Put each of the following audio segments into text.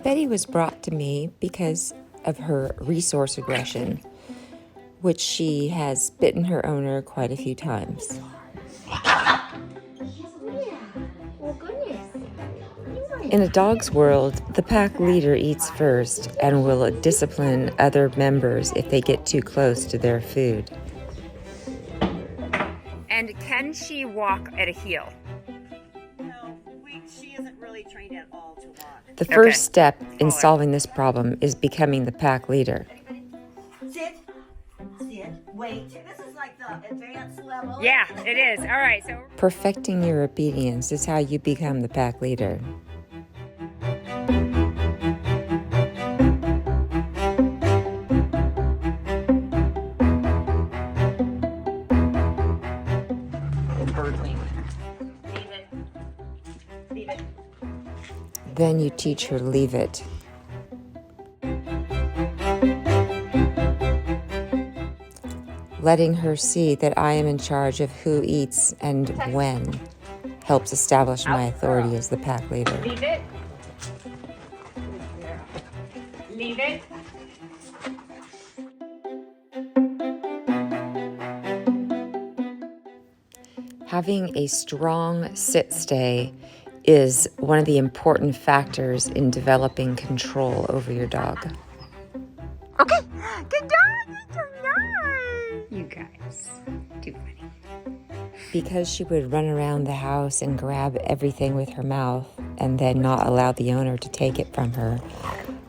Betty was brought to me because of her resource aggression, which she has bitten her owner quite a few times. In a dog's world, the pack leader eats first and will discipline other members if they get too close to their food. And can she walk at a heel? No, she isn't really trained at all to walk. The first step in solving this problem is becoming the pack leader. Sit, wait. This is like the advanced level. Yeah, it is. All right, so Perfecting your obedience is how you become the pack leader. Leave it. Then you teach her leave it. Letting her see that I am in charge of who eats and when helps establish my authority as the pack leader. leave it. Leave it. Having a strong sit-stay is one of the important factors in developing control over your dog. Okay, good dog. You're so nice. You guys, too funny. Because she would run around the house and grab everything with her mouth and then not allow the owner to take it from her,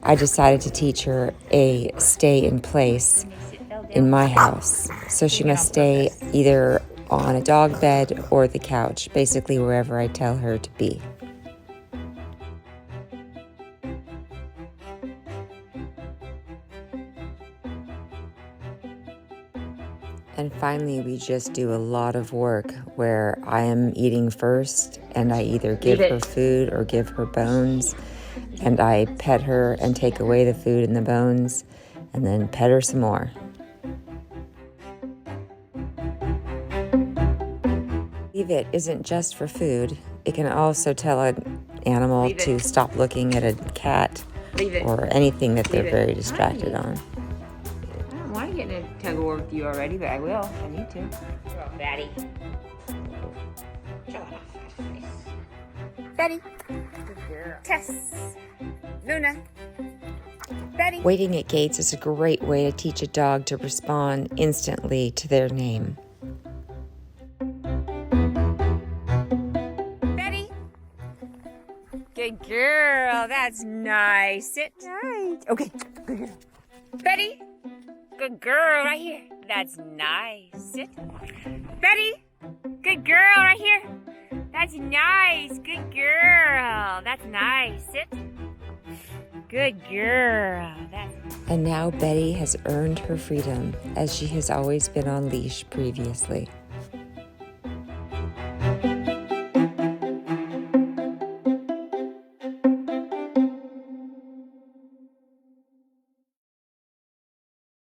I decided to teach her a stay in place in my house. So she must stay either on a dog bed or the couch, basically wherever I tell her to be. And finally, we just do a lot of work where I am eating first and I either give her food or give her bones, and I pet her and take away the food and the bones and then pet her some more. Leave it isn't just for food. It can also tell an animal to stop looking at a cat or anything that they're very distracted on. I don't want to get in a tug of war with you already, but I will. I need to. You're all fatty. Betty. Good girl. Tess. Luna. Betty. Waiting at gates is a great way to teach a dog to respond instantly to their name. Betty. Good girl. That's nice. Sit tight. Okay. Good girl. Betty. Good girl right here. That's nice. Sit. Betty. Good girl right here. That's nice. Good girl. That's nice. Sit. Good girl. That's And now Betty has earned her freedom, as she has always been on leash previously.